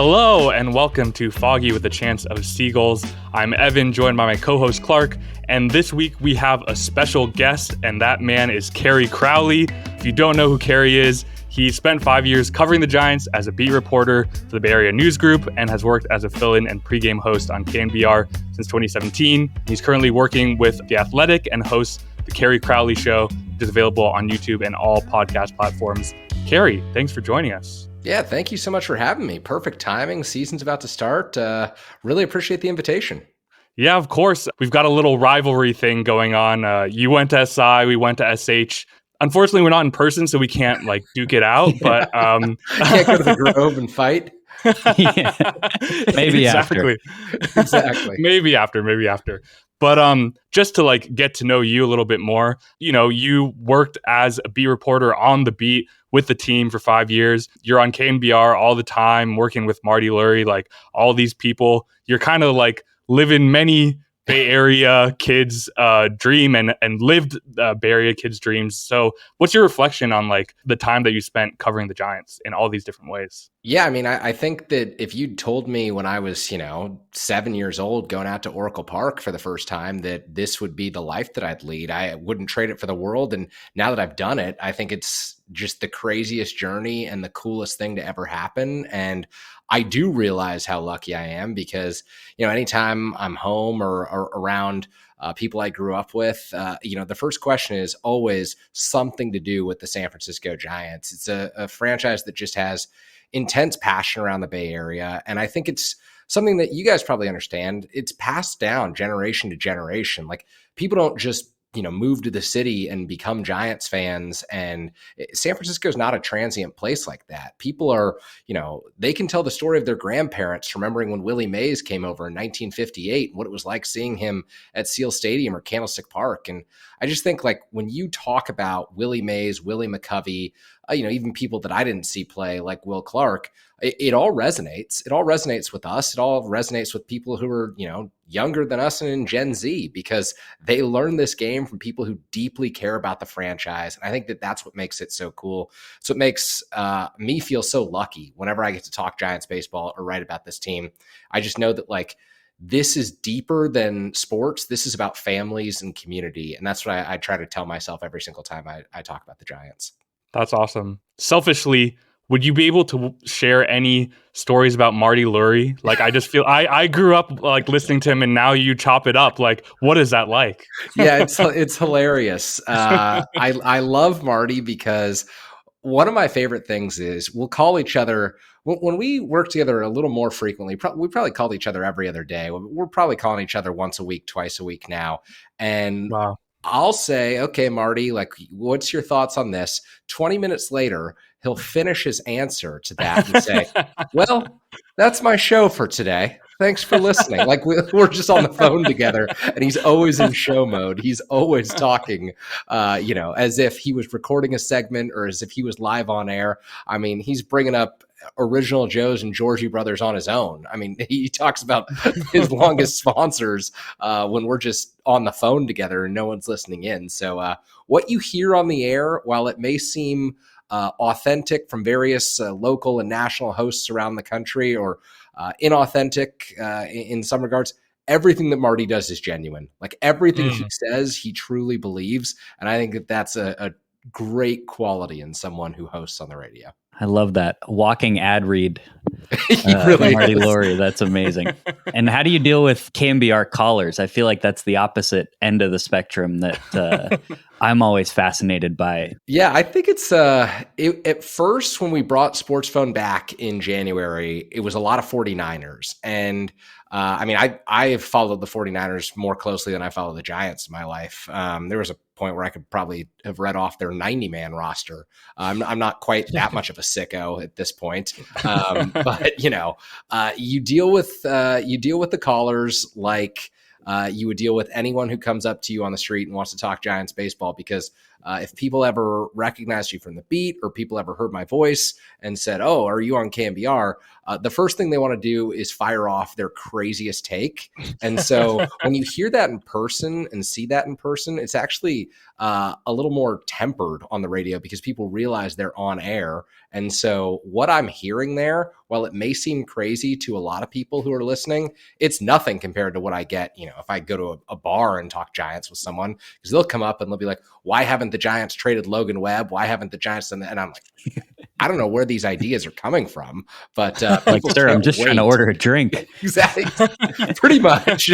Hello and welcome to Foggy with a Chance of Seagulls. I'm Evan, joined by my co-host Clark, and this week we have a special guest, and that man is Kerry Crowley. If you don't know who Kerry is, he spent 5 years covering the Giants as a beat reporter for the Bay Area News Group and has worked as a fill-in and pregame host on KNBR since 2017. He's currently working with The Athletic and hosts The Kerry Crowley Show, which is available on YouTube and all podcast platforms. Kerry, thanks for joining us. Yeah, thank you so much for having me. Perfect timing. Season's about to start. Really appreciate the invitation. Yeah, of course. We've got a little rivalry thing going on. You went to SI, we went to SH. Unfortunately, we're not in person, so we can't duke it out. But can't go to the Grove and fight. Yeah. Maybe exactly. Exactly. Maybe after. But just to get to know you a little bit more, you worked as a beat reporter on the beat with the team for 5 years. You're on KNBR all the time, working with Marty Lurie, all these people. You're kind of living many Bay Area kids' dream and lived Bay Area kids' dreams. So what's your reflection on the time that you spent covering the Giants in all these different ways? Yeah, I mean, I think that if you'd told me when I was, 7 years old going out to Oracle Park for the first time that this would be the life that I'd lead, I wouldn't trade it for the world. And now that I've done it, I think it's just the craziest journey and the coolest thing to ever happen. And I do realize how lucky I am because, anytime I'm home or around people I grew up with, the first question is always something to do with the San Francisco Giants. It's a franchise that just has intense passion around the Bay Area. And I think it's something that you guys probably understand. It's passed down generation to generation. People don't just move to the city and become Giants fans. And San Francisco is not a transient place like that. People are, they can tell the story of their grandparents remembering when Willie Mays came over in 1958, what it was like seeing him at Seal Stadium or Candlestick Park. And I just think when you talk about Willie Mays, Willie McCovey, even people that I didn't see play like Will Clark, it all resonates. It all resonates with us. It all resonates with people who are, younger than us and in Gen Z because they learn this game from people who deeply care about the franchise. And I think that that's what makes it so cool. So it makes me feel so lucky whenever I get to talk Giants baseball or write about this team. I just know that this is deeper than sports. This is about families and community. And that's what I try to tell myself every single time I talk about the Giants. That's awesome. Selfishly, would you be able to share any stories about Marty Lurie? I just feel I grew up listening to him, and now you chop it up. What is that like? Yeah, it's hilarious. I love Marty because one of my favorite things is we'll call each other when we work together a little more frequently. We probably called each other every other day. We're probably calling each other once a week, twice a week now, and wow. I'll say, okay, Marty, what's your thoughts on this? 20 minutes later, he'll finish his answer to that and say, well, that's my show for today. Thanks for listening. We're just on the phone together and he's always in show mode. He's always talking, as if he was recording a segment or as if he was live on air. I mean, he's bringing up Original Joe's and Georgie Brothers on his own. I mean, he talks about his longest sponsors when we're just on the phone together and no one's listening in. So what you hear on the air, while it may seem authentic from various local and national hosts around the country or inauthentic in some regards, everything that Marty does is genuine. Everything he says, he truly believes. And I think that that's a great quality in someone who hosts on the radio. I love that. Walking ad read. Really Marty Lurie. That's amazing. And how do you deal with KNBR callers? I feel like that's the opposite end of the spectrum that I'm always fascinated by. Yeah, I think it's at first when we brought Sports Phone back in January, it was a lot of 49ers. And I have followed the 49ers more closely than I follow the Giants in my life. There was a point where I could probably have read off their 90-man roster. I'm not quite that much of a sicko at this point. But you deal with the callers like you would deal with anyone who comes up to you on the street and wants to talk Giants baseball because If people ever recognized you from the beat, or people ever heard my voice and said, "Oh, are you on KMBR?" The first thing they want to do is fire off their craziest take. And so when you hear that in person and see that in person, it's actually a little more tempered on the radio because people realize they're on air. And so what I'm hearing there, while it may seem crazy to a lot of people who are listening, it's nothing compared to what I get, if I go to a bar and talk Giants with someone, because they'll come up and they'll be like, "Why haven't the Giants traded Logan Webb? Why haven't the Giants done that?" And I'm like, I don't know where these ideas are coming from, but like, sir, I'm just trying to order a drink. Exactly. Pretty much.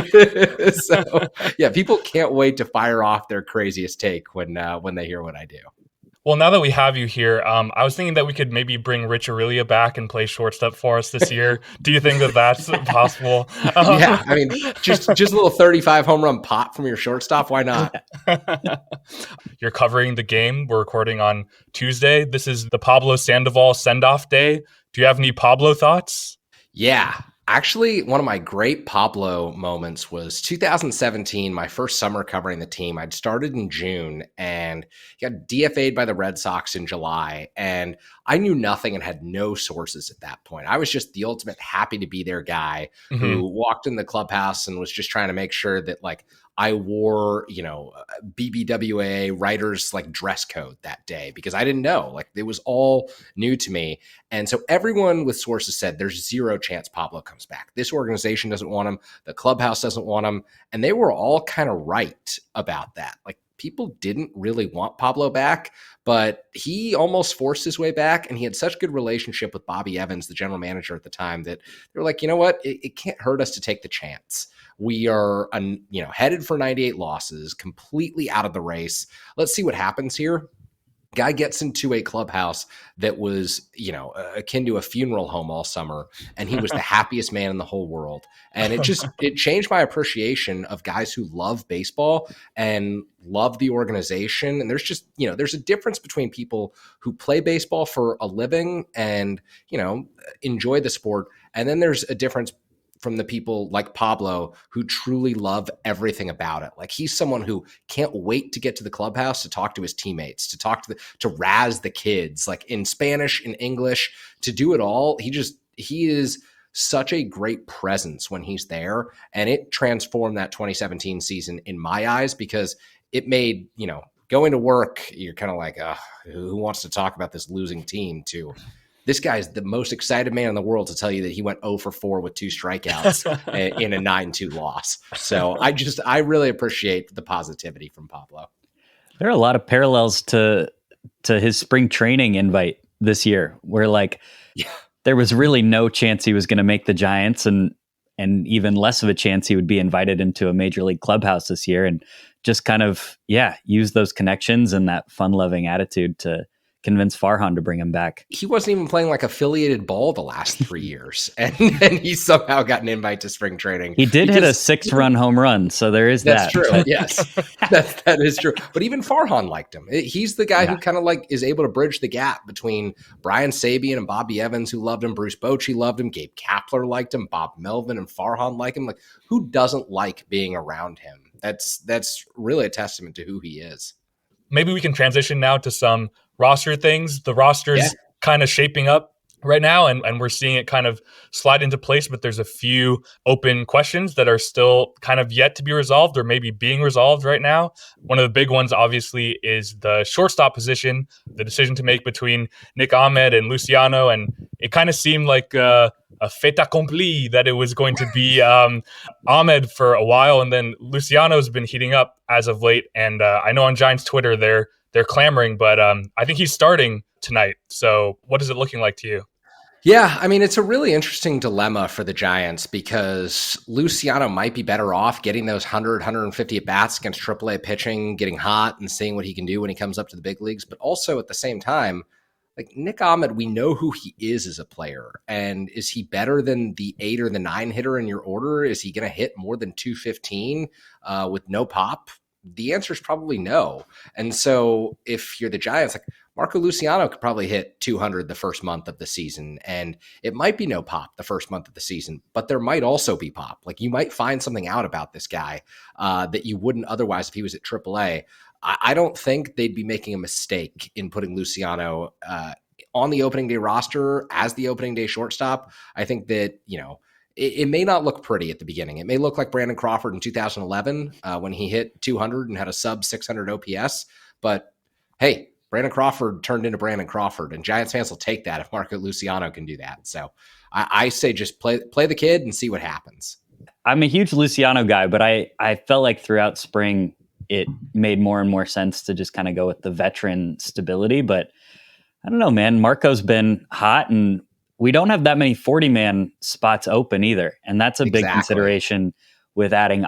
So yeah, people can't wait to fire off their craziest take when they hear what I do. Well, now that we have you here, I was thinking that we could maybe bring Rich Aurelia back and play shortstop for us this year. Do you think that that's possible? Yeah, I mean, just a little 35 home run pop from your shortstop. Why not? You're covering the game. We're recording on Tuesday. This is the Pablo Sandoval send-off day. Do you have any Pablo thoughts? Yeah. Actually, one of my great Pablo moments was 2017, my first summer covering the team. I'd started in June and got DFA'd by the Red Sox in July. And I knew nothing and had no sources at that point. I was just the ultimate happy to be there guy who walked in the clubhouse and was just trying to make sure that I wore, BBWA writers dress code that day because I didn't know. It was all new to me. And so everyone with sources said there's zero chance Pablo comes back. This organization doesn't want him. The clubhouse doesn't want him. And they were all kind of right about that. People didn't really want Pablo back, but he almost forced his way back. And he had such a good relationship with Bobby Evans, the general manager at the time, that they were like, you know what? It can't hurt us to take the chance. We are, headed for 98 losses, completely out of the race. Let's see what happens here. Guy gets into a clubhouse that was, akin to a funeral home all summer, and he was the happiest man in the whole world. And it changed my appreciation of guys who love baseball and love the organization. And there's just, there's a difference between people who play baseball for a living and, enjoy the sport. And then there's a difference from the people like Pablo who truly love everything about it. He's someone who can't wait to get to the clubhouse to talk to his teammates, to talk to razz the kids, in Spanish, in English, to do it all. He is such a great presence when he's there. And it transformed that 2017 season in my eyes because it made, going to work, you're kind of like, who wants to talk about this losing team too? This guy's the most excited man in the world to tell you that he went 0 for 4 with 2 strikeouts in a 9-2 loss. So I really appreciate the positivity from Pablo. There are a lot of parallels to his spring training invite this year where there was really no chance he was going to make the Giants and even less of a chance he would be invited into a major league clubhouse this year, and just kind of, use those connections and that fun loving attitude to convince Farhan to bring him back. He wasn't even playing affiliated ball the last 3 years, and he somehow got an invite to spring training. He did hit a 6-run home run, so there is that's that. True. Yes, that is true. But even Farhan liked him. He's the guy who kind of is able to bridge the gap between Brian Sabian and Bobby Evans, who loved him. Bruce Bochy loved him. Gabe Kapler liked him. Bob Melvin and Farhan liked him. Who doesn't like being around him? That's really a testament to who he is. Maybe we can transition now to some roster things. The roster's kind of shaping up right now, and we're seeing it kind of slide into place, but there's a few open questions that are still kind of yet to be resolved or maybe being resolved right now. One of the big ones, obviously, is the shortstop position, the decision to make between Nick Ahmed and Luciano, and it kind of seemed like a fait accompli that it was going to be Ahmed for a while, and then Luciano's been heating up as of late, and I know on Giants Twitter they're clamoring, but I think he's starting tonight. So what is it looking like to you? Yeah, I mean, it's a really interesting dilemma for the Giants because Luciano might be better off getting those 100, 150 at-bats against AAA pitching, getting hot and seeing what he can do when he comes up to the big leagues. But also at the same time, Nick Ahmed, we know who he is as a player. And is he better than the 8 or the 9 hitter in your order? Is he going to hit more than 215 with no pop? The answer is probably no. And so if you're the Giants, Marco Luciano could probably hit 200 the first month of the season, and it might be no pop the first month of the season, but there might also be pop. You might find something out about this guy that you wouldn't otherwise if he was at AAA. I don't think they'd be making a mistake in putting Luciano on the opening day roster as the opening day shortstop. I think that, it may not look pretty at the beginning. It may look like Brandon Crawford in 2011 when he hit 200 and had a sub 600 OPS. But hey, Brandon Crawford turned into Brandon Crawford, and Giants fans will take that if Marco Luciano can do that. So I say just play the kid and see what happens. I'm a huge Luciano guy, but I felt like throughout spring it made more and more sense to just kind of go with the veteran stability. But I don't know, man. Marco's been hot, and we don't have that many 40-man spots open either. And that's a big consideration with adding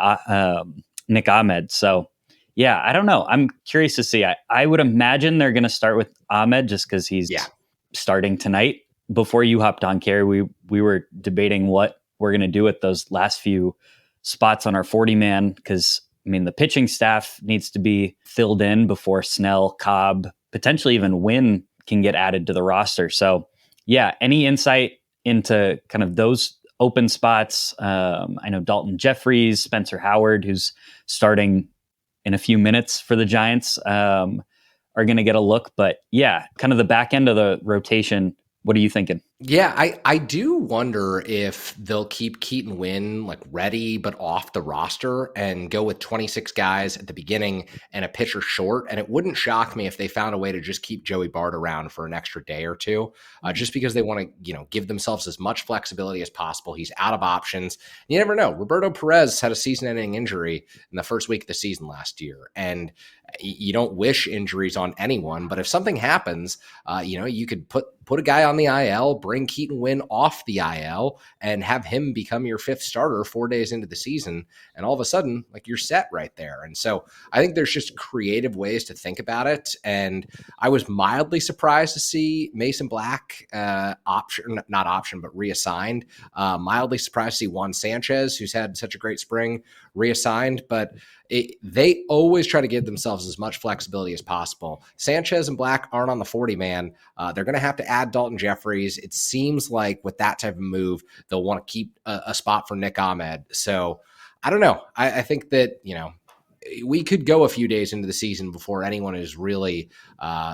Nick Ahmed. So, yeah, I don't know. I'm curious to see. I would imagine they're going to start with Ahmed just because he's starting tonight. Before you hopped on, Kerry, we were debating what we're going to do with those last few spots on our 40-man because, I mean, the pitching staff needs to be filled in before Snell, Cobb, potentially even Wynn can get added to the roster. So, yeah, any insight into kind of those open spots? I know Dalton Jeffries, Spencer Howard, who's starting in a few minutes for the Giants, are going to get a look. But yeah, kind of the back end of the rotation. What are you thinking? Yeah, I do wonder if they'll keep Keaton Wynn like ready but off the roster and go with 26 guys at the beginning and a pitcher short. And it wouldn't shock me if they found a way to just keep Joey Bart around for an extra day or two, just because they want to, give themselves as much flexibility as possible. He's out of options. You never know. Roberto Perez had a season-ending injury in the first week of the season last year, and you don't wish injuries on anyone, but if something happens, you could put a guy on the IL, bring Keaton Wynn off the IL, and have him become your fifth starter 4 days into the season. And all of a sudden, like, you're set right there. And so I think there's just creative ways to think about it. And I was mildly surprised to see Mason Black reassigned. Mildly surprised to see Juan Sanchez, who's had such a great spring, reassigned. But they always try to give themselves as much flexibility as possible. Sanchez and Black aren't on the 40-man. They're going to have to add Dalton Jeffries. It seems like with that type of move, they'll want to keep a spot for Nick Ahmed. So I don't know. I think that, we could go a few days into the season before anyone is really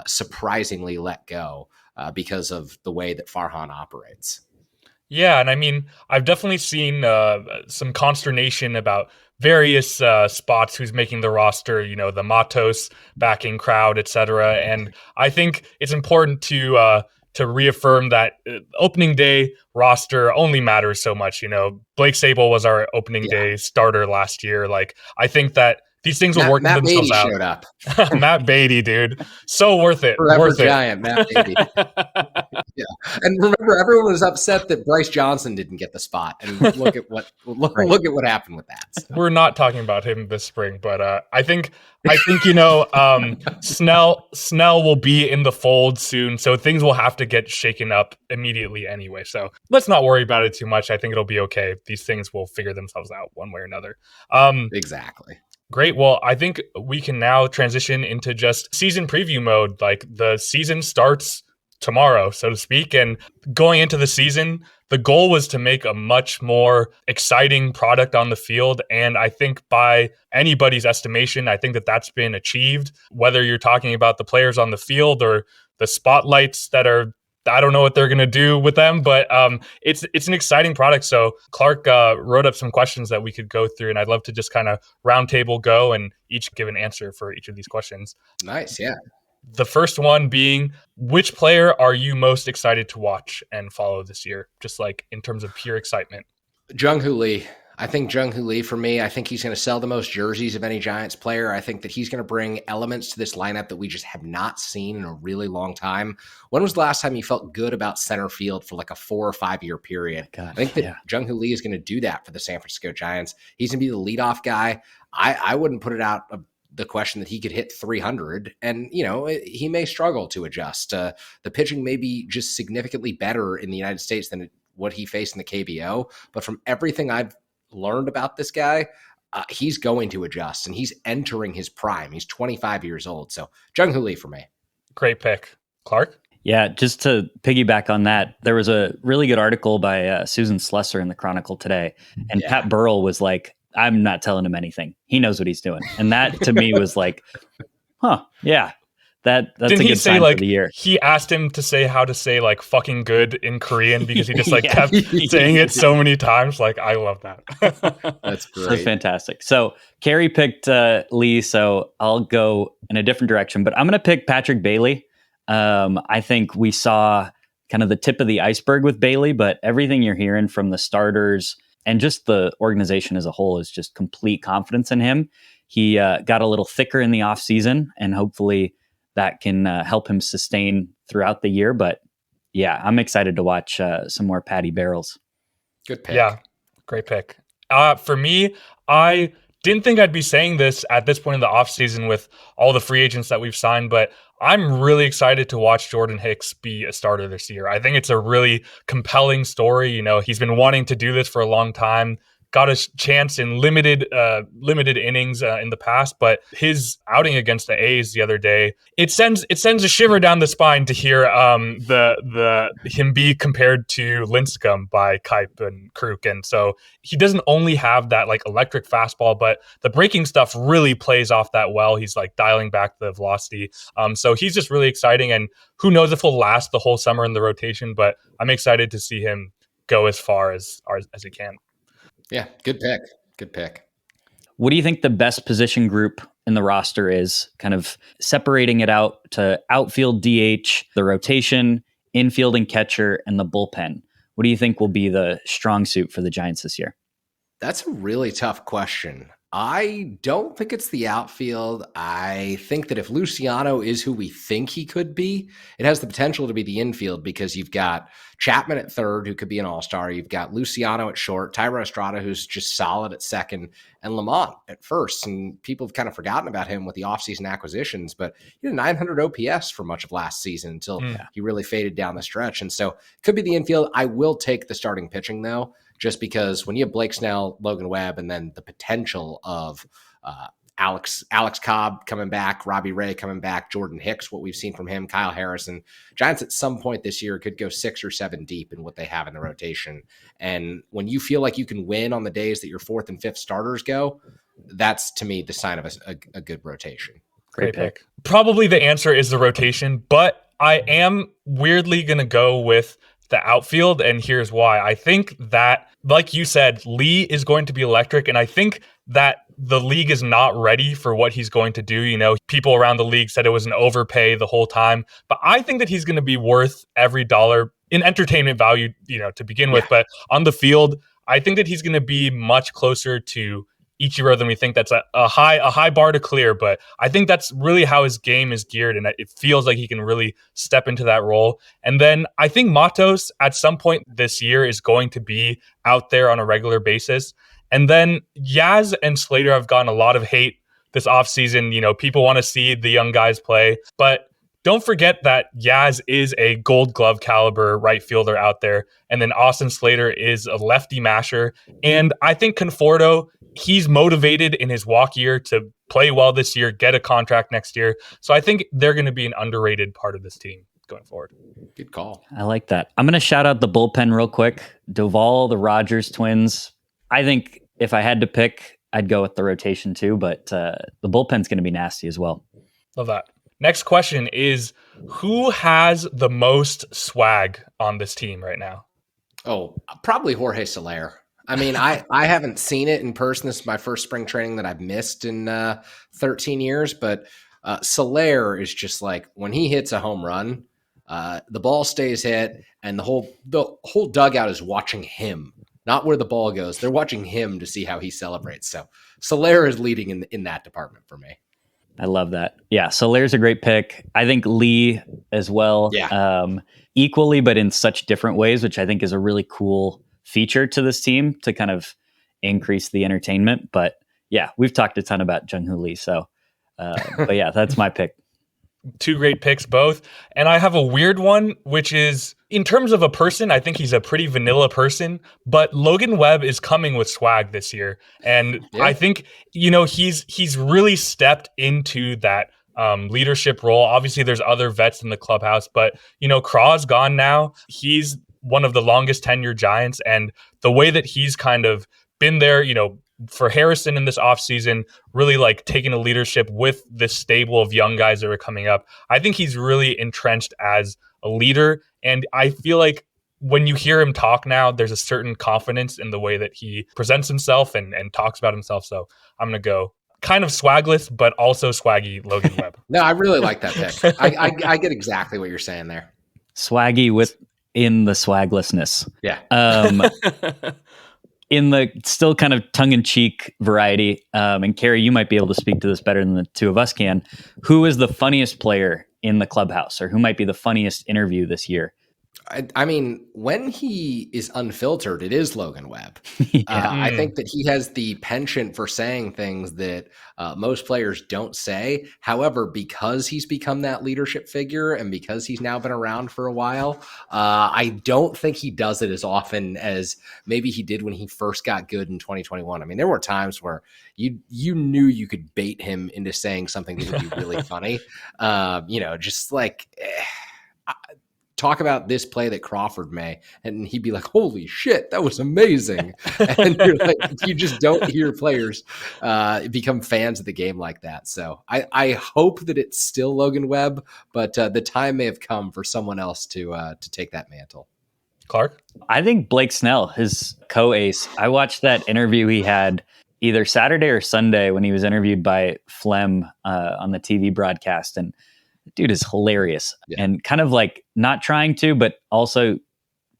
surprisingly let go because of the way that Farhan operates. Yeah, and I mean, I've definitely seen some consternation about various spots who's making the roster, the Matos backing crowd, etc. And I think it's important to reaffirm that opening day roster only matters so much. Blake Sable was our opening day starter last year. Like, I think that these things will work themselves out. Showed up. Matt Beatty, dude. So worth it. Forever worth Giant, Matt Beatty. Yeah. And remember, everyone was upset that Bryce Johnson didn't get the spot. And look at what happened with that. So. We're not talking about him this spring, but I think Snell will be in the fold soon, so things will have to get shaken up immediately anyway. So let's not worry about it too much. I think it'll be okay. These things will figure themselves out one way or another. Exactly. Great. Well, I think we can now transition into just season preview mode. Like, the season starts tomorrow, so to speak. And going into the season, the goal was to make a much more exciting product on the field. And I think by anybody's estimation, I think that that's been achieved, whether you're talking about the players on the field or the spotlights that are, I don't know what they're going to do with them, but it's an exciting product. So Clark wrote up some questions that we could go through, and I'd love to just kind of roundtable go and each give an answer for each of these questions. Nice, yeah. The first one being, which player are you most excited to watch and follow this year? Just like in terms of pure excitement. Jung-Hoo Lee. I think Jung-Hoo Lee, for me, I think he's going to sell the most jerseys of any Giants player. I think that he's going to bring elements to this lineup that we just have not seen in a really long time. When was the last time you felt good about center field for like a 4 or 5 year period? I think that Jung-Hoo Lee is going to do that for the San Francisco Giants. He's going to be the leadoff guy. I wouldn't put it out of the question that he could hit 300, and he may struggle to adjust. The pitching may be just significantly better in the United States than what he faced in the KBO. But from everything I've learned about this guy, he's going to adjust, and he's entering his prime. He's 25 years old. So Jung-Hoo Lee for me. Great pick. Clark? Yeah, just to piggyback on that, there was a really good article by Susan Slesser in the Chronicle today, and Pat Burrell was like, I'm not telling him anything. He knows what he's doing. And that to me was like Huh. Yeah. That's Didn't a he good say sign for like the year. he asked him to say how to say like fucking good in Korean because he just like Yeah. kept saying it so many times? Like, I love that. That's So great. fantastic. So Kerry picked Lee, so I'll go in a different direction, but I'm going to pick Patrick Bailey. I think we saw kind of the tip of the iceberg with Bailey, but everything you're hearing from the starters and just the organization as a whole is just complete confidence in him. He got a little thicker in the offseason, and hopefully that can help him sustain throughout the year. But yeah, I'm excited to watch some more Patty Barrels. Good pick. Yeah, great pick. For me, I didn't think I'd be saying this at this point in the offseason with all the free agents that we've signed, but I'm really excited to watch Jordan Hicks be a starter this year. I think it's a really compelling story. You know, he's been wanting to do this for a long time. Got a chance in limited innings in the past, but his outing against the A's the other day, it sends a shiver down the spine to hear the him be compared to Lincecum by Kipe and Kruk. And so he doesn't only have that like electric fastball, but the breaking stuff really plays off that well. He's like dialing back the velocity. So he's just really exciting, and who knows if he'll last the whole summer in the rotation, but I'm excited to see him go as far as he can. Yeah, good pick. Good pick. What do you think the best position group in the roster is? Kind of separating it out to outfield, DH, the rotation, infield and catcher, and the bullpen. What do you think will be the strong suit for the Giants this year? That's a really tough question. I don't think it's the outfield. I think that if Luciano is who we think he could be, it has the potential to be the infield because you've got Chapman at third, who could be an all-star. You've got Luciano at short, Tyro Estrada, who's just solid at second, and Lamont at first. And people have kind of forgotten about him with the offseason acquisitions, but he had 900 OPS for much of last season until he really faded down the stretch. And so it could be the infield. I will take the starting pitching, though, just because when you have Blake Snell, Logan Webb, and then the potential of Alex Cobb coming back, Robbie Ray coming back, Jordan Hicks, what we've seen from him, Kyle Harrison, Giants at some point this year could go 6 or 7 deep in what they have in the rotation. And when you feel like you can win on the days that your fourth and fifth starters go, that's to me the sign of a good rotation. Great pick. Probably the answer is the rotation, but I am weirdly going to go with the outfield, and here's why. I think that, like you said, Lee is going to be electric, and I think that the league is not ready for what he's going to do. You know, people around the league said it was an overpay the whole time, but I think that he's going to be worth every dollar in entertainment value, you know, to begin with. But on the field, I think that he's going to be much closer to Ichiro than we think. That's a high bar to clear, but I think that's really how his game is geared, and it feels like he can really step into that role. And then I think Matos at some point this year is going to be out there on a regular basis. And then Yaz and Slater have gotten a lot of hate this offseason. You know, people want to see the young guys play, but don't forget that Yaz is a Gold Glove caliber right fielder out there. And then Austin Slater is a lefty masher. And I think Conforto, he's motivated in his walk year to play well this year, get a contract next year. So I think they're going to be an underrated part of this team going forward. Good call. I like that. I'm going to shout out the bullpen real quick. Duvall, the Rogers twins. I think if I had to pick, I'd go with the rotation too, but the bullpen's going to be nasty as well. Love that. Next question is, who has the most swag on this team right now? Oh, probably Jorge Soler. I mean, I haven't seen it in person. This is my first spring training that I've missed in 13 years, but Soler is just like, when he hits a home run, the ball stays hit, and the whole dugout is watching him, not where the ball goes. They're watching him to see how he celebrates. So Soler is leading in that department for me. I love that. Yeah, Soler's a great pick. I think Lee as well. Yeah. Equally, but in such different ways, which I think is a really cool feature to this team to kind of increase the entertainment. But yeah, we've talked a ton about Jung-Hoo Lee. So, but yeah, that's my pick. Two great picks both. And I have a weird one, which is, in terms of a person, I think he's a pretty vanilla person, but Logan Webb is coming with swag this year. And I think, you know, he's really stepped into that leadership role. Obviously, there's other vets in the clubhouse, but, you know, Craw's gone now. He's one of the longest tenured Giants, and the way that he's kind of been there, you know, for Harrison in this offseason, really like taking a leadership with this stable of young guys that are coming up. I think he's really entrenched as a leader. And I feel like when you hear him talk now, there's a certain confidence in the way that he presents himself and talks about himself. So I'm going to go kind of swagless, but also swaggy Logan Webb. No, I really like that pick. I get exactly what you're saying there. Swaggy in the swaglessness. Yeah. In the still kind of tongue-in-cheek variety, and Kerry, you might be able to speak to this better than the two of us can. Who is the funniest player in the clubhouse, or who might be the funniest interview this year? I mean, when he is unfiltered, it is Logan Webb. I think that he has the penchant for saying things that most players don't say. However, because he's become that leadership figure and because he's now been around for a while, I don't think he does it as often as maybe he did when he first got good in 2021. I mean, there were times where you knew you could bait him into saying something that would be really funny. Just like... talk about this play that Crawford made, and he'd be like, holy shit, that was amazing. And you're like, you just don't hear players become fans of the game like that. So I hope that it's still Logan Webb, but the time may have come for someone else to take that mantle. Clark? I think Blake Snell, his co-ace. I watched that interview he had either Saturday or Sunday when he was interviewed by Flem on the TV broadcast, and dude is hilarious and kind of like not trying to, but also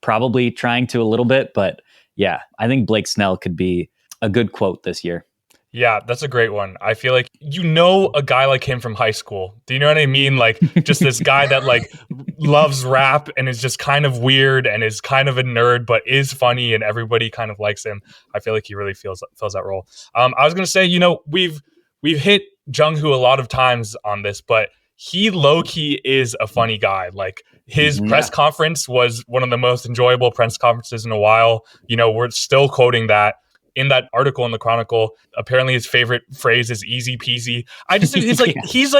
probably trying to a little bit. But yeah, I think Blake Snell could be a good quote this year. Yeah, that's a great one. I feel like a guy like him from high school. Do you know what I mean? Like just this guy that like loves rap and is just kind of weird and is kind of a nerd, but is funny and everybody kind of likes him. I feel like he really fills that role. I was going to say, we've hit Jung-Hoo a lot of times on this, but he low-key is a funny guy. Like his press conference was one of the most enjoyable press conferences in a while. We're still quoting that in that article in the Chronicle. Apparently his favorite phrase is easy peasy. I just think he's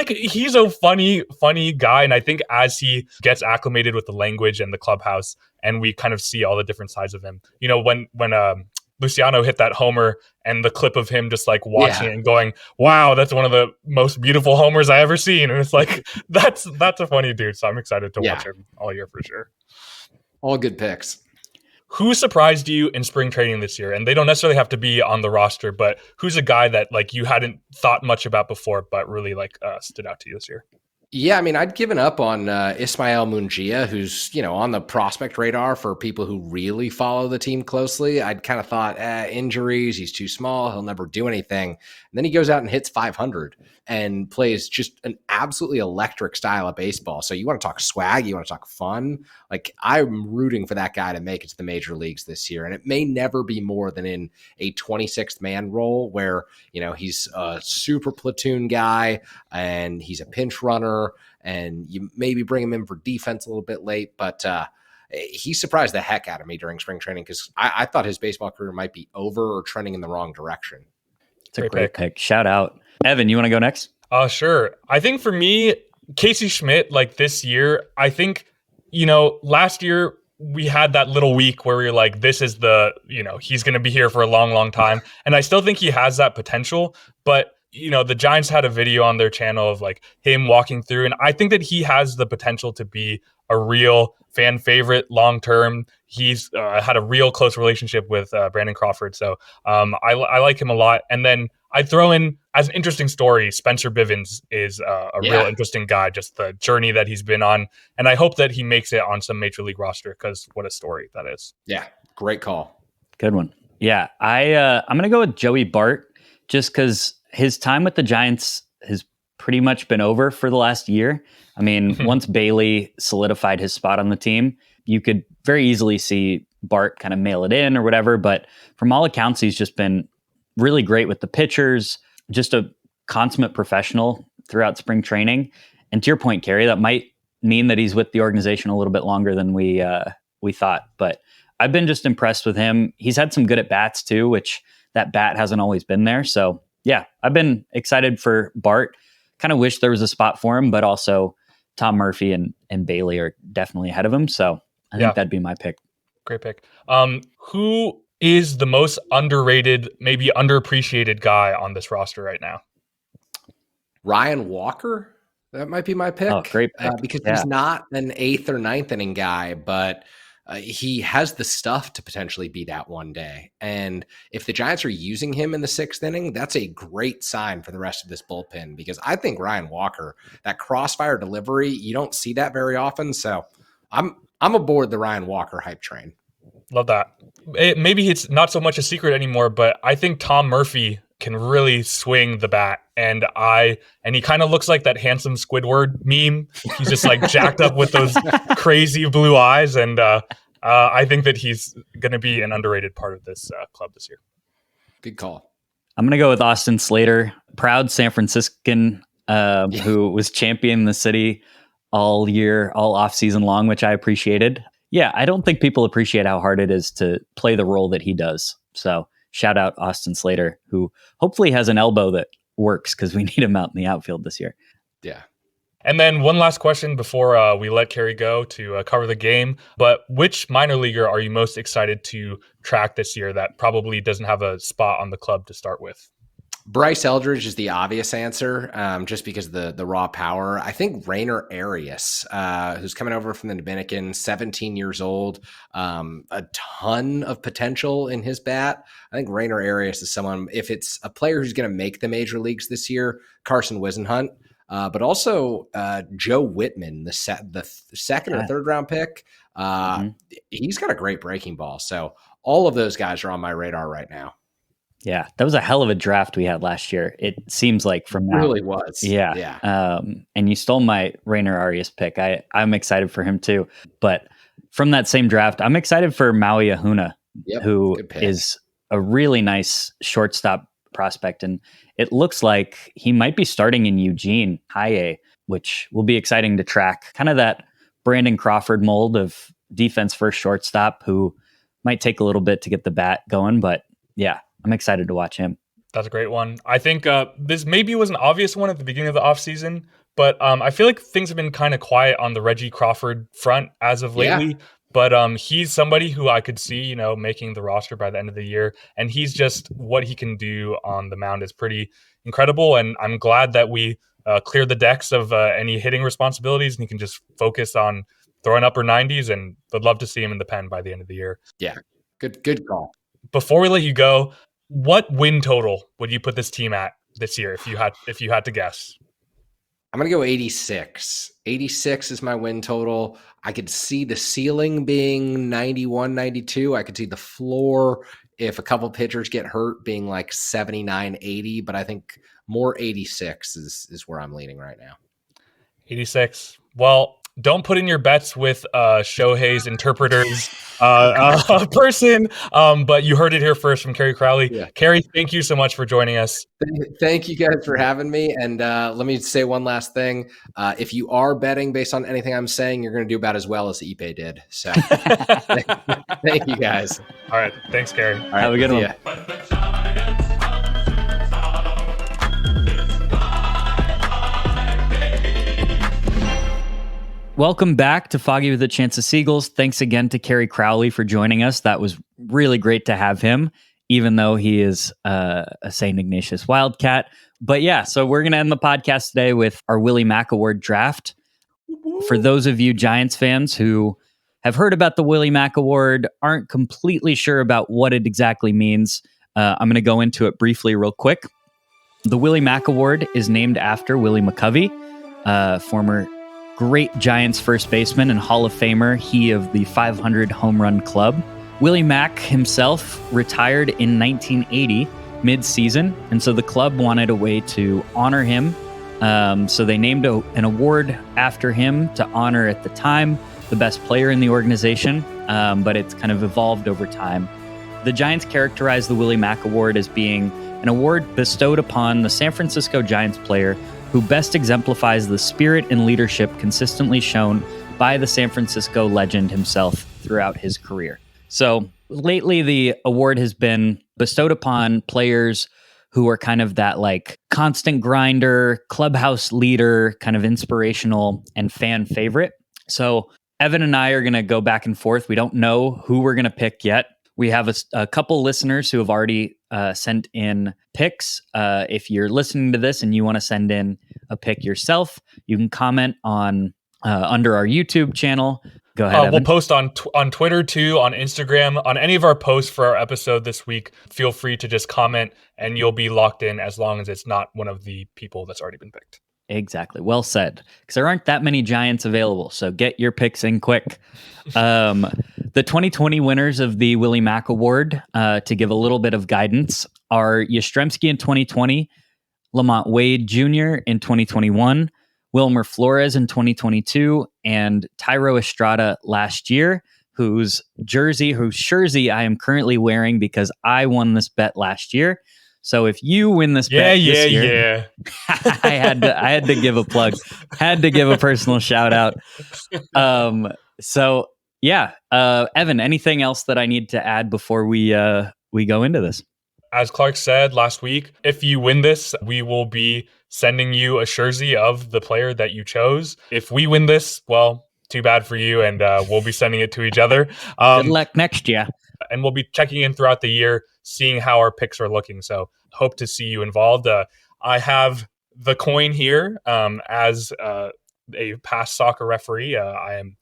a funny guy. And I think as he gets acclimated with the language and the clubhouse and we kind of see all the different sides of him, when Luciano hit that homer and the clip of him just like watching it and going, wow, that's one of the most beautiful homers I ever seen. And it's like, that's a funny dude. So I'm excited to watch him all year for sure. All good picks. Who surprised you in spring training this year? And they don't necessarily have to be on the roster, but who's a guy that like you hadn't thought much about before, but really like stood out to you this year? Yeah, I mean, I'd given up on Ismael Mungia, who's, on the prospect radar for people who really follow the team closely. I'd kind of thought, injuries, he's too small, he'll never do anything. And then he goes out and hits 500 and plays just an absolutely electric style of baseball. So you want to talk swag, you want to talk fun. Like, I'm rooting for that guy to make it to the major leagues this year. And it may never be more than in a 26th man role where, he's a super platoon guy and he's a pinch runner and you maybe bring him in for defense a little bit late. But he surprised the heck out of me during spring training because I thought his baseball career might be over or trending in the wrong direction. It's a great pick. Shout out. Evan, you want to go next? Sure. I think for me, Casey Schmidt, like this year, I think, last year we had that little week where we were like, this is he's going to be here for a long, long time. And I still think he has that potential. But, the Giants had a video on their channel of like him walking through. And I think that he has the potential to be a real fan favorite long-term. He's had a real close relationship with Brandon Crawford. So I like him a lot. And then I'd throw in, as an interesting story, Spencer Bivens is a real interesting guy, just the journey that he's been on. And I hope that he makes it on some major league roster because what a story that is. Yeah, great call. Good one. Yeah, I'm going to go with Joey Bart just because his time with the Giants has pretty much been over for the last year. I mean, once Bailey solidified his spot on the team, you could very easily see Bart kind of mail it in or whatever. But from all accounts, he's just been really great with the pitchers, just a consummate professional throughout spring training. And to your point, Kerry, that might mean that he's with the organization a little bit longer than we thought. But I've been just impressed with him. He's had some good at-bats too, which that bat hasn't always been there. So yeah, I've been excited for Bart. Kind of wish there was a spot for him, but also Tom Murphy and Bailey are definitely ahead of him. So I think that'd be my pick. Great pick. Who is the most underrated, maybe underappreciated guy on this roster right now? Ryan Walker? That might be my pick. Oh, great pick. Because he's not an 8th or 9th inning guy, but he has the stuff to potentially be that one day. And if the Giants are using him in the 6th inning, that's a great sign for the rest of this bullpen, because I think Ryan Walker, that crossfire delivery, you don't see that very often. So I'm aboard the Ryan Walker hype train. Love that. Maybe it's not so much a secret anymore, but I think Tom Murphy can really swing the bat, and he kind of looks like that handsome Squidward meme. He's just like jacked up with those crazy blue eyes, and I think that he's going to be an underrated part of this club this year. Good call. I'm going to go with Austin Slater, proud San Franciscan who was champion in the city all year, all off season long, which I appreciated. Yeah, I don't think people appreciate how hard it is to play the role that he does. So shout out Austin Slater, who hopefully has an elbow that works, because we need him out in the outfield this year. Yeah. And then one last question before we let Kerry go to cover the game. But which minor leaguer are you most excited to track this year that probably doesn't have a spot on the club to start with? Bryce Eldridge is the obvious answer, just because of the raw power. I think Rainer Arias, who's coming over from the Dominican, 17 years old, a ton of potential in his bat. I think Rainer Arias is someone, if it's a player who's going to make the major leagues this year, Carson Wisenhunt, but also Joe Whitman, the second or third round pick. He's got a great breaking ball. So all of those guys are on my radar right now. Yeah, that was a hell of a draft we had last year. It seems like from now. It really was. Yeah. And you stole my Rainer Arias pick. I'm excited for him too. But from that same draft, I'm excited for Maui Ahuna, who is a really nice shortstop prospect. And it looks like he might be starting in Eugene, High A, which will be exciting to track. Kind of that Brandon Crawford mold of defense first shortstop who might take a little bit to get the bat going. But yeah, I'm excited to watch him. That's a great one. I think this maybe was an obvious one at the beginning of the offseason, but I feel like things have been kind of quiet on the Reggie Crawford front as of lately. Yeah. But he's somebody who I could see, making the roster by the end of the year. And he's just, what he can do on the mound is pretty incredible. And I'm glad that we cleared the decks of any hitting responsibilities, and he can just focus on throwing upper 90s, and would love to see him in the pen by the end of the year. Yeah, good call. Before we let you go, what win total would you put this team at this year if you had to guess? I'm going to go 86. 86 is my win total. I could see the ceiling being 91, 92. I could see the floor, if a couple pitchers get hurt, being like 79, 80. But I think more 86 is where I'm leaning right now. 86. Well, don't put in your bets with Shohei's interpreter's person, but you heard it here first from Kerry Crowley. Yeah. Kerry, thank you so much for joining us. Thank you guys for having me. And let me say one last thing. If you are betting based on anything I'm saying, you're going to do about as well as Ipe did. So thank you guys. All right. Thanks, Kerry. All right, have a good one. Yeah. Welcome back to Foggy with a Chance of Seagulls. Thanks again to Kerry Crowley for joining us. That was really great to have him, even though he is a St. Ignatius Wildcat. But yeah, so we're going to end the podcast today with our Willie Mac Award draft. For those of you Giants fans who have heard about the Willie Mac Award, aren't completely sure about what it exactly means, I'm going to go into it briefly real quick. The Willie Mac Award is named after Willie McCovey, former great Giants first baseman and Hall of Famer, he of the 500 home run club. Willie Mac himself retired in 1980 mid-season, and so the club wanted a way to honor him. So they named an award after him to honor, at the time, the best player in the organization, but it's kind of evolved over time. The Giants characterized the Willie Mac Award as being an award bestowed upon the San Francisco Giants player who best exemplifies the spirit and leadership consistently shown by the San Francisco legend himself throughout his career. So lately, the award has been bestowed upon players who are kind of that like constant grinder, clubhouse leader, kind of inspirational and fan favorite. So Evan and I are going to go back and forth. We don't know who we're going to pick yet. We have a couple listeners who have already sent in picks. If you're listening to this and you want to send in a pick yourself, you can comment on under our YouTube channel. Go ahead, Evan. We'll post on Twitter too, on Instagram, on any of our posts for our episode this week. Feel free to just comment and you'll be locked in as long as it's not one of the people that's already been picked. Exactly. Well said. Because there aren't that many Giants available, so get your picks in quick. The 2020 winners of the Willie Mac Award, to give a little bit of guidance, are Yastrzemski in 2020, Lamont Wade Jr. in 2021, Wilmer Flores in 2022, and Tyro Estrada last year, whose jersey I am currently wearing because I won this bet last year. So if you win this bet this year, I had to give a plug, had to give a personal shout out. So yeah, Evan, anything else that I need to add before we go into this? As Clark said last week, if you win this, we will be sending you a jersey of the player that you chose. If we win this, well, too bad for you, and we'll be sending it to each other. Good luck next year. And we'll be checking in throughout the year, seeing how our picks are looking. So hope to see you involved. I have the coin here as a past soccer referee. I am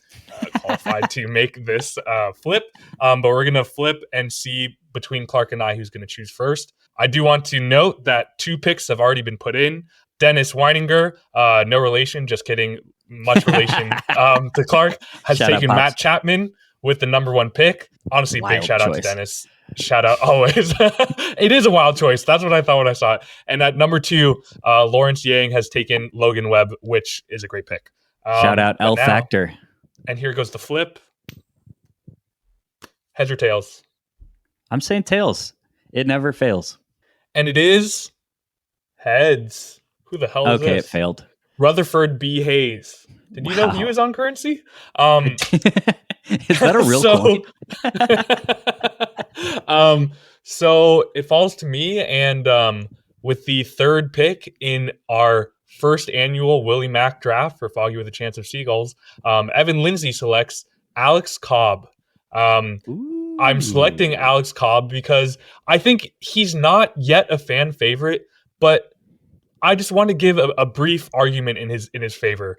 qualified to make this flip, but we're going to flip and see between Clark and I who's going to choose first. I do want to note that 2 picks have already been put in. Dennis Weininger, no relation, just kidding, much relation to Clark, has taken Matt Chapman with the number 1 pick. Honestly, big shout out to Dennis. Shout out always. It is a wild choice. That's what I thought when I saw it. And at number 2, Lawrence Yang has taken Logan Webb, which is a great pick. Shout out L Factor. And here goes the flip. Heads or tails? I'm saying tails. It never fails. And it is heads. Who the hell is this? Okay, it failed. Rutherford B. Hayes. Did you know he was on currency? Is that a real coin? So it falls to me, and with the 3rd pick in our first annual Willie Mac draft for Foggy with a Chance of Seagulls, Evan Lindsay selects Alex Cobb. I'm selecting Alex Cobb because I think he's not yet a fan favorite, but I just want to give a brief argument in his favor.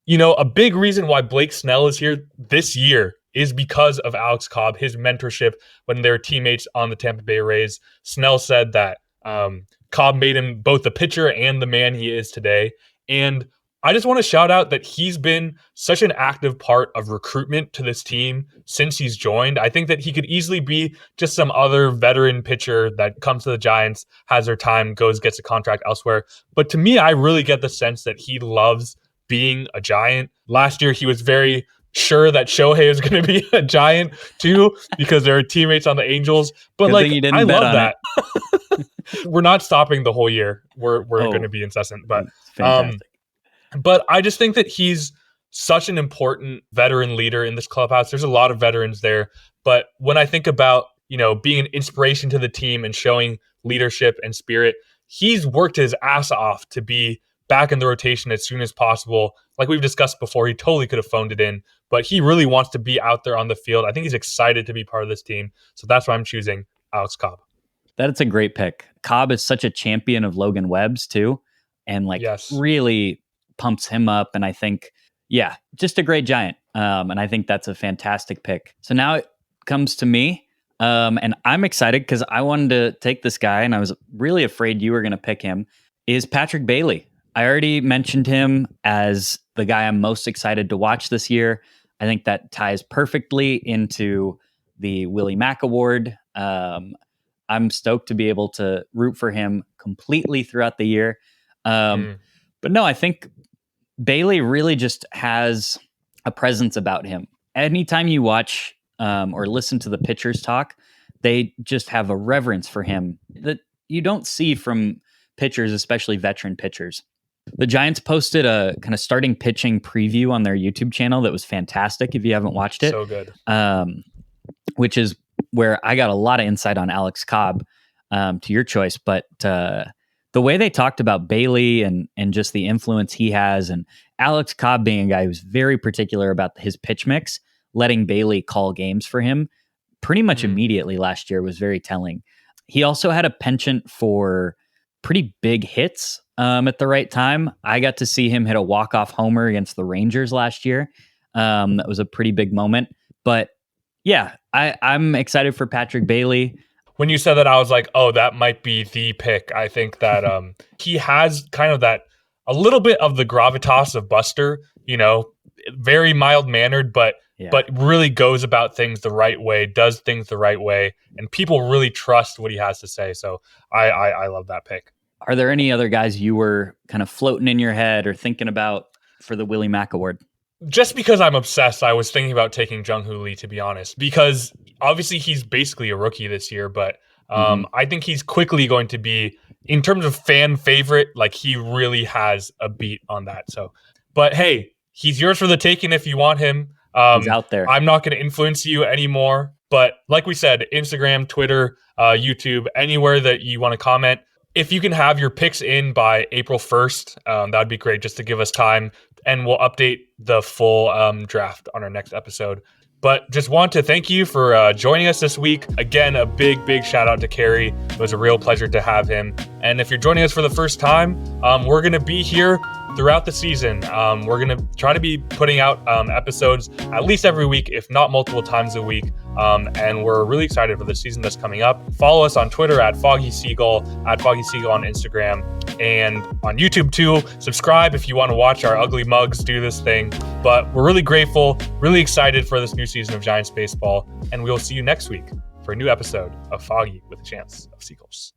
You know, a big reason why Blake Snell is here this year is because of Alex Cobb, his mentorship when they were teammates on the Tampa Bay Rays. Snell said that Cobb made him both the pitcher and the man he is today. And I just want to shout out that he's been such an active part of recruitment to this team since he's joined. I think that he could easily be just some other veteran pitcher that comes to the Giants, has their time, gets a contract elsewhere. But to me, I really get the sense that he loves being a Giant. Last year, he was very sure that Shohei was going to be a Giant too, because they're teammates on the Angels. But I love that. We're not stopping the whole year. We're going to be incessant. But But I just think that he's such an important veteran leader in this clubhouse. There's a lot of veterans there. But when I think about, being an inspiration to the team and showing leadership and spirit, he's worked his ass off to be back in the rotation as soon as possible. Like we've discussed before, he totally could have phoned it in, but he really wants to be out there on the field. I think he's excited to be part of this team. So that's why I'm choosing Alex Cobb. That's a great pick. Cobb is such a champion of Logan Webb's too. And really pumps him up. And I think, just a great Giant. And I think that's a fantastic pick. So now it comes to me. And I'm excited because I wanted to take this guy and I was really afraid you were going to pick him, is Patrick Bailey. I already mentioned him as the guy I'm most excited to watch this year. I think that ties perfectly into the Willie Mac Award. I'm stoked to be able to root for him completely throughout the year. But no, I think Bailey really just has a presence about him. Anytime you watch or listen to the pitchers talk, they just have a reverence for him that you don't see from pitchers, especially veteran pitchers. The Giants posted a kind of starting pitching preview on their YouTube channel that was fantastic if you haven't watched it. So good. Which is where I got a lot of insight on Alex Cobb, to your choice. But the way they talked about Bailey and just the influence he has, and Alex Cobb being a guy who's very particular about his pitch mix, letting Bailey call games for him, pretty much immediately last year was very telling. He also had a penchant for pretty big hits at the right time. I got to see him hit a walk-off homer against the Rangers last year. That was a pretty big moment. But yeah, I'm excited for Patrick Bailey. When you said that, I was like, oh, that might be the pick. I think that he has kind of that, a little bit of the gravitas of Buster, very mild-mannered, but really goes about things the right way, does things the right way, and people really trust what he has to say. So I love that pick. Are there any other guys you were kind of floating in your head or thinking about for the Willie Mac Award? Just because I'm obsessed, I was thinking about taking Jung-Hoo Lee, to be honest, because obviously he's basically a rookie this year, but I think he's quickly going to be, in terms of fan favorite, like he really has a beat on that. So, but hey, he's yours for the taking if you want him. He's out there. I'm not going to influence you anymore, but like we said, Instagram, Twitter, YouTube, anywhere that you want to comment. If you can have your picks in by April 1st, that would be great, just to give us time, and we'll update the full draft on our next episode. But just want to thank you for joining us this week. Again, a big shout out to Kerry. It was a real pleasure to have him. And if you're joining us for the first time, we're going to be here throughout the season. We're going to try to be putting out episodes at least every week, if not multiple times a week. And we're really excited for the season that's coming up. Follow us on Twitter at Foggy Seagull on Instagram, and on YouTube too. Subscribe if you want to watch our ugly mugs do this thing. But we're really grateful, really excited for this new season of Giants baseball. And we will see you next week for a new episode of Foggy with a Chance of Seagulls.